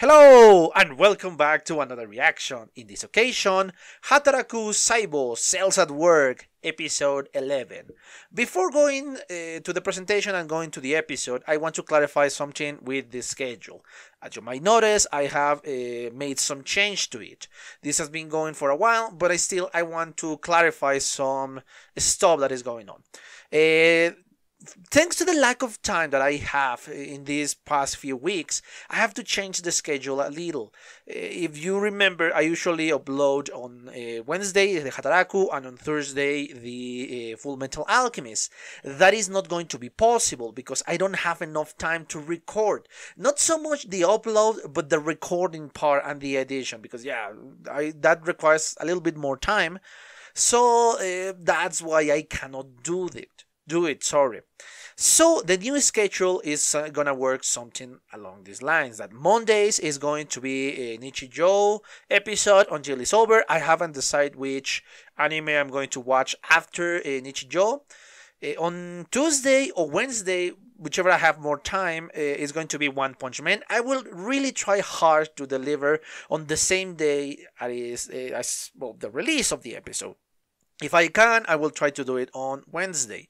Hello and welcome back to another reaction. In this occasion, Hataraku Saibo Cells at Work, episode 11. Before going to the presentation and going to the episode, I want to clarify something with the schedule. As you might notice, I have made some change to it. This has been going for a while, but I want to clarify some stuff that is going on. Thanks to the lack of time that I have in these past few weeks, I have to change the schedule a little. If you remember, I usually upload on Wednesday the Hataraku and on Thursday the Full Metal Alchemist. That is not going to be possible because I don't have enough time to record. Not so much the upload, but the recording part and the edition, because that requires a little bit more time. So that's why I cannot do it. So the new schedule is gonna work something along these lines. That Mondays is going to be a Nichijou episode until it's over. I haven't decided which anime I'm going to watch after Nichijou. On Tuesday or Wednesday, whichever I have more time, is going to be One Punch Man. I will really try hard to deliver on the same day as the release of the episode. If I can, I will try to do it on Wednesday.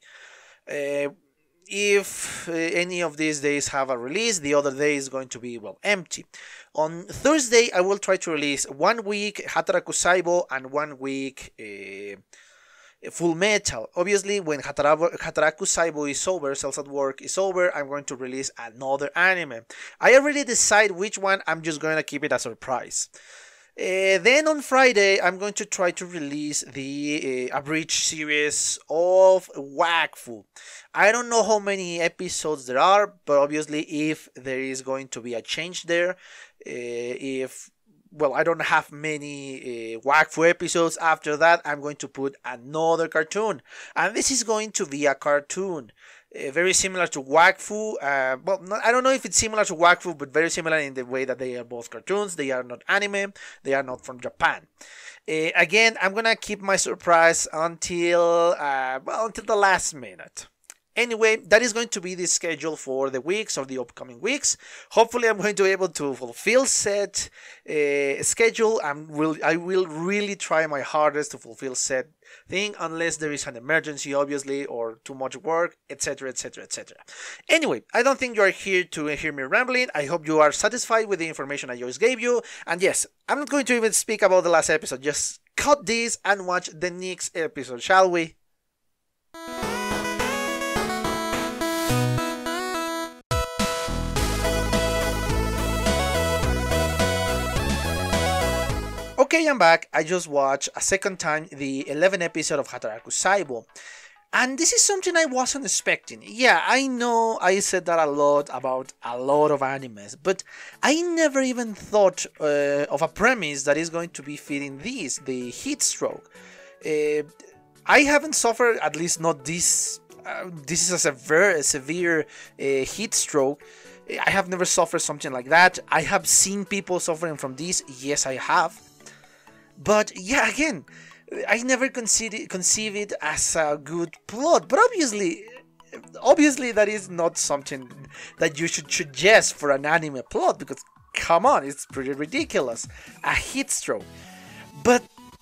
If any of these days have a release, the other day is going to be, empty. On Thursday, I will try to release 1 week Hataraku Saibo and 1 week Full Metal. Obviously, when Hataraku Saibo is over, Cells at Work is over, I'm going to release another anime. I already decide which one. I'm just going to keep it a surprise. Then on Friday, I'm going to try to release the abridged series of Wakfu. I don't know how many episodes there are, but obviously if there is going to be a change there, I don't have many Wakfu episodes. After that, I'm going to put another cartoon. And this is going to be a cartoon. Very similar to Wakfu. I don't know if it's similar to Wakfu, but very similar in the way that they are both cartoons. They are not anime. They are not from Japan. Again, I'm gonna keep my surprise until the last minute. Anyway, that is going to be the schedule for the weeks or the upcoming weeks. Hopefully, I'm going to be able to fulfill said schedule. I will really try my hardest to fulfill said thing, unless there is an emergency, obviously, or too much work, etc., etc., etc. Anyway, I don't think you are here to hear me rambling. I hope you are satisfied with the information I just gave you. And yes, I'm not going to even speak about the last episode. Just cut this and watch the next episode, shall we? Okay, I'm back. I just watched a second time the 11th episode of Hataraku Saibo. And this is something I wasn't expecting. Yeah, I know I said that a lot about a lot of animes, but I never even thought of a premise that is going to be fitting this, the heat stroke. I haven't suffered, at least not this. This is a severe heat stroke. I have never suffered something like that. I have seen people suffering from this. Yes, I have. But yeah, again, I never conceive it as a good plot. But obviously that is not something that you should suggest for an anime plot, because come on, it's pretty ridiculous. A heat stroke. But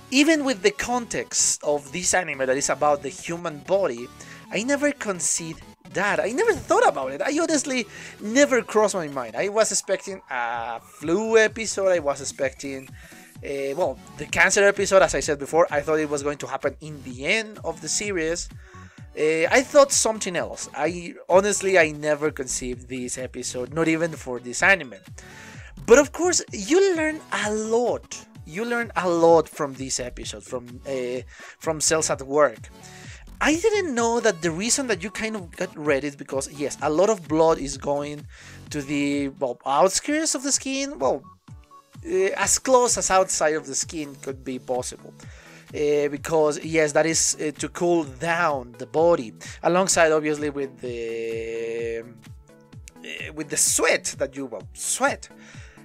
even with the context of this anime that is about the human body, I never concede that. I never thought about it. I honestly never crossed my mind. I was expecting a flu episode. I was expecting the cancer episode, as I said before. I thought it was going to happen in the end of the series. I thought something else. I never conceived this episode, not even for this anime. But of course, you learn a lot. You learn a lot from this episode, from Cells at Work. I didn't know that the reason that you kind of got red is because, yes, a lot of blood is going to the outskirts of the skin. As close as outside of the skin could be possible. Because yes, that is to cool down the body, alongside obviously with the sweat that you sweat.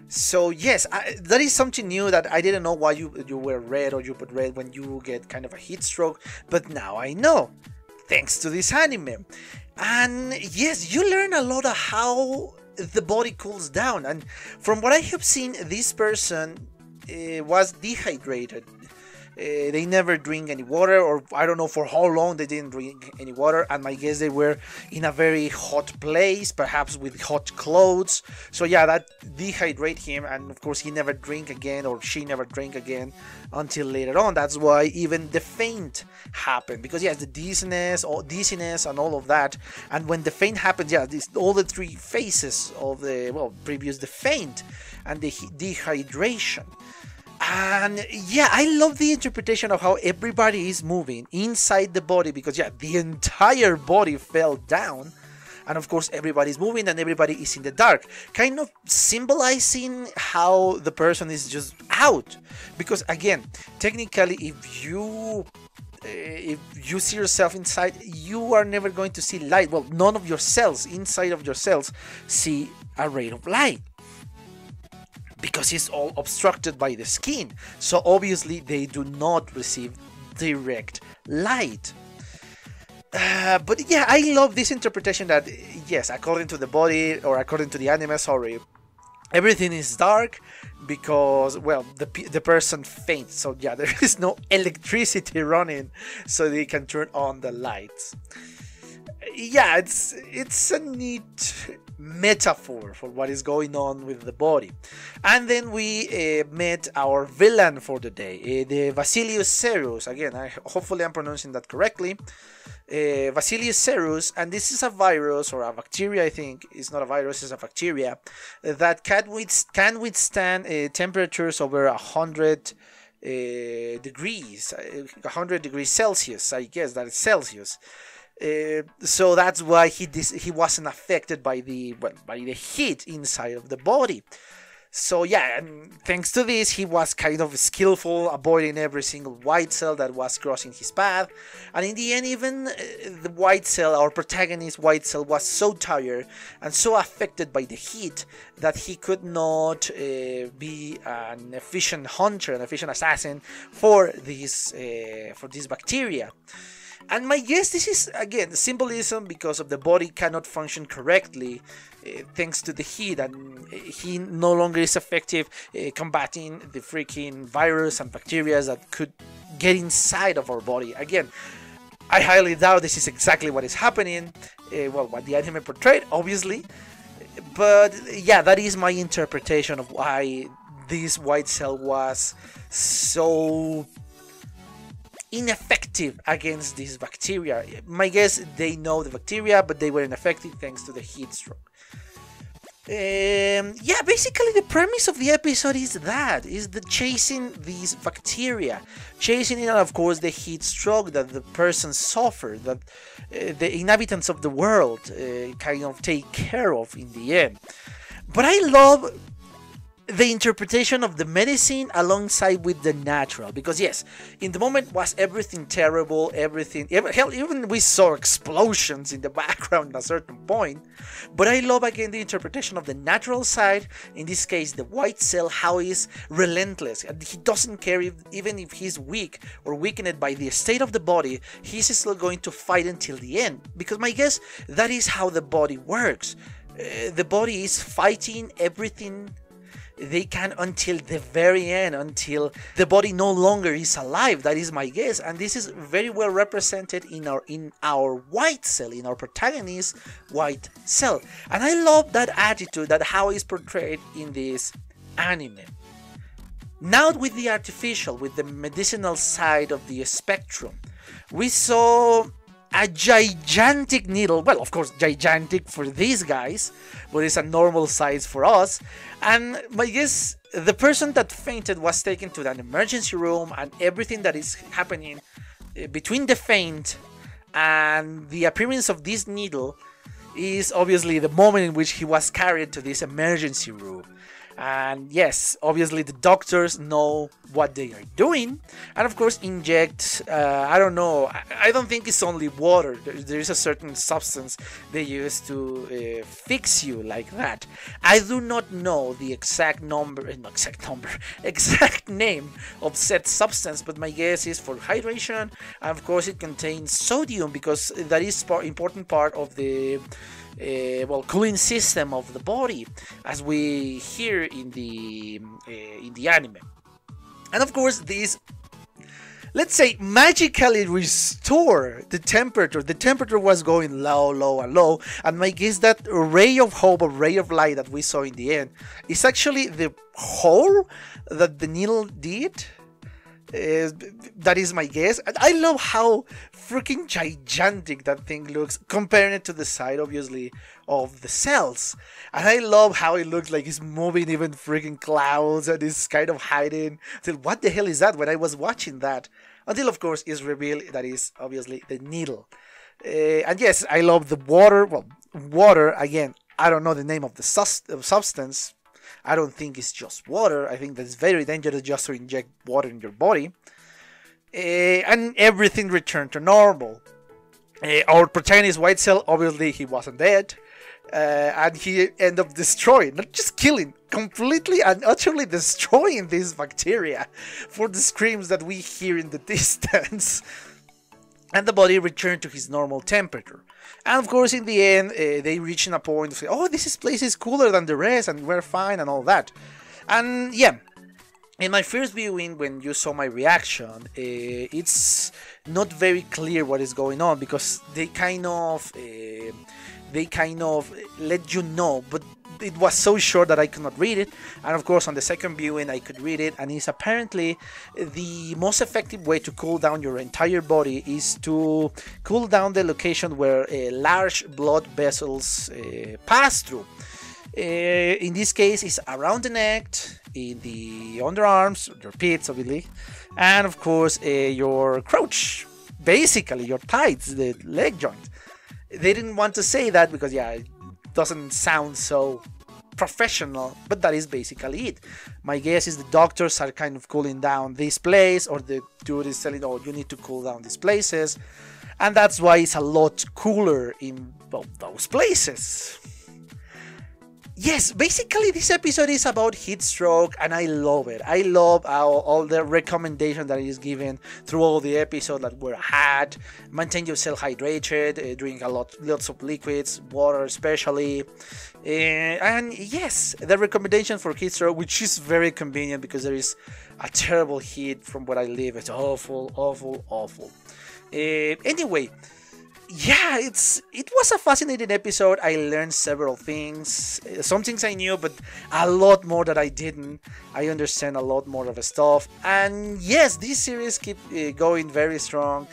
So yes, that is something new that I didn't know why you wear red or you put red when you get kind of a heat stroke, but now I know, thanks to this anime. And yes, you learn a lot of how the body cools down. And from what I have seen, this person was dehydrated. They never drink any water, or I don't know for how long they didn't drink any water, and my guess they were in a very hot place, perhaps with hot clothes. So yeah, that dehydrate him, and of course he never drink again, or she never drink again until later on. That's why even the faint happened, because yes, the dizziness and all of that. And when the faint happens, yeah, all the three phases of the previous the faint and the dehydration. And yeah, I love the interpretation of how everybody is moving inside the body, because yeah, the entire body fell down, and of course everybody's moving and everybody is in the dark, kind of symbolizing how the person is just out. Because again, technically, if you see yourself inside, you are never going to see light. Well, none of your cells inside of your cells see a ray of light, because it's all obstructed by the skin. So obviously they do not receive direct light. But yeah, I love this interpretation that, yes, according to the body, or according to the anime, sorry, everything is dark because, well, the person faints. So yeah, there is no electricity running so they can turn on the lights. Yeah, it's a neat metaphor for what is going on with the body. And then we met our villain for the day, the Basilius Serus. Again, hopefully I'm pronouncing that correctly. Basilius Serus, and this is a virus or a bacteria. I think it's not a virus, it's a bacteria that can withstand temperatures over 100 degrees, 100 degrees Celsius. I guess that is Celsius. So that's why he wasn't affected by the heat inside of the body. So yeah, and thanks to this, he was kind of skillful, avoiding every single white cell that was crossing his path. And in the end, even the white cell, our protagonist white cell, was so tired and so affected by the heat that he could not be an efficient hunter, an efficient assassin for this bacteria. And my guess, this is again symbolism, because of the body cannot function correctly thanks to the heat, and he no longer is effective combating the freaking virus and bacteria that could get inside of our body. Again, I highly doubt this is exactly what is happening, what the anime portrayed, obviously, but yeah, that is my interpretation of why this white cell was so ineffective against this bacteria. My guess, they know the bacteria, but they were ineffective thanks to the heat stroke. Yeah, basically the premise of the episode is the chasing these bacteria, chasing it, and of course the heat stroke that the person suffered, that the inhabitants of the world kind of take care of in the end. But I love the interpretation of the medicine alongside with the natural, because yes, in the moment was everything terrible, hell, even we saw explosions in the background at a certain point. But I love again the interpretation of the natural side, in this case the white cell, how he's relentless. He doesn't care even if he's weak or weakened by the state of the body, he's still going to fight until the end, because my guess, that is how the body works. The body is fighting everything they can until the very end, until the body no longer is alive. That is my guess, and this is very well represented in our white cell, in our protagonist white cell. And I love that attitude, that how it's portrayed in this anime. Now with the artificial, with the medicinal side of the spectrum, we saw a gigantic needle. Well, of course, gigantic for these guys, but it's a normal size for us. And I guess the person that fainted was taken to an emergency room, and everything that is happening between the faint and the appearance of this needle is obviously the moment in which he was carried to this emergency room. And yes, obviously the doctors know what they are doing, and of course inject, I don't know, I don't think it's only water, there is a certain substance they use to fix you like that. I do not know the exact name of said substance, but my guess is for hydration, and of course it contains sodium, because that is important part of the cooling system of the body, as we hear in the anime. And of course, this, let's say, magically restore the temperature. The temperature was going low, low, and low. And my guess that ray of hope or ray of light that we saw in the end is actually the hole that the needle did. That is my guess. And I love how freaking gigantic that thing looks, comparing it to the side, obviously, of the cells. And I love how it looks like it's moving even freaking clouds and it's kind of hiding. So what the hell is that when I was watching that? Until, of course, it's revealed that is obviously the needle. And yes, I love the water. Well, water, again, I don't know the name of the substance. I don't think it's just water. I think that's very dangerous just to inject water in your body. And everything returned to normal. Our protagonist, White Cell, obviously he wasn't dead. And he ended up destroying, not just killing, completely and utterly destroying this bacteria for the screams that we hear in the distance. And the body returned to his normal temperature. And of course, in the end, they reached a point of saying, oh, this place is cooler than the rest and we're fine and all that. And yeah, in my first viewing, when you saw my reaction, it's not very clear what is going on because they kind of let you know, but it was so short that I could not read it. And of course, on the second viewing, I could read it, and it's apparently the most effective way to cool down your entire body is to cool down the location where large blood vessels pass through. In this case, it's around the neck, in the underarms, your pits, obviously, and of course, your crotch, basically your thighs, the leg joint. They didn't want to say that because, yeah, it doesn't sound so professional, but that is basically it. My guess is the doctors are kind of cooling down this place, or the dude is telling, oh, you need to cool down these places, and that's why it's a lot cooler in those places. Yes, basically this episode is about heat stroke, and I love it. I love all the recommendations that is given through all the episodes that were had. Maintain yourself hydrated, drink lots of liquids, water especially. And yes, the recommendation for heat stroke, which is very convenient because there is a terrible heat from where I live. It's awful, awful, awful. Anyway, yeah, it was a fascinating episode. I learned several things. Some things I knew, but a lot more that I didn't. I understand a lot more of the stuff. And yes, this series keep going very strong.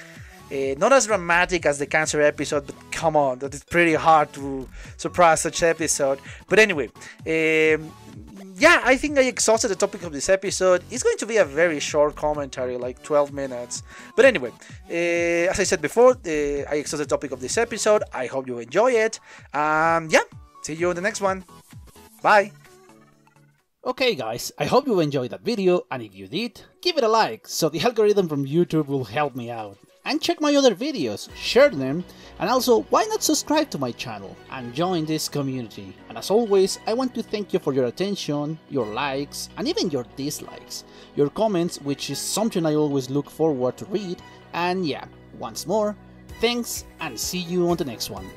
Not as dramatic as the cancer episode, but come on, that is pretty hard to surpass such episode. But anyway, yeah, I think I exhausted the topic of this episode. It's going to be a very short commentary, like 12 minutes. But anyway, as I said before, I exhausted the topic of this episode. I hope you enjoy it. Yeah, see you in the next one. Bye. Okay guys, I hope you enjoyed that video, and if you did, give it a like, so the algorithm from YouTube will help me out. And check my other videos, share them, and also why not subscribe to my channel and join this community. And as always, I want to thank you for your attention, your likes, and even your dislikes, your comments, which is something I always look forward to read. And yeah, once more, thanks and see you on the next one.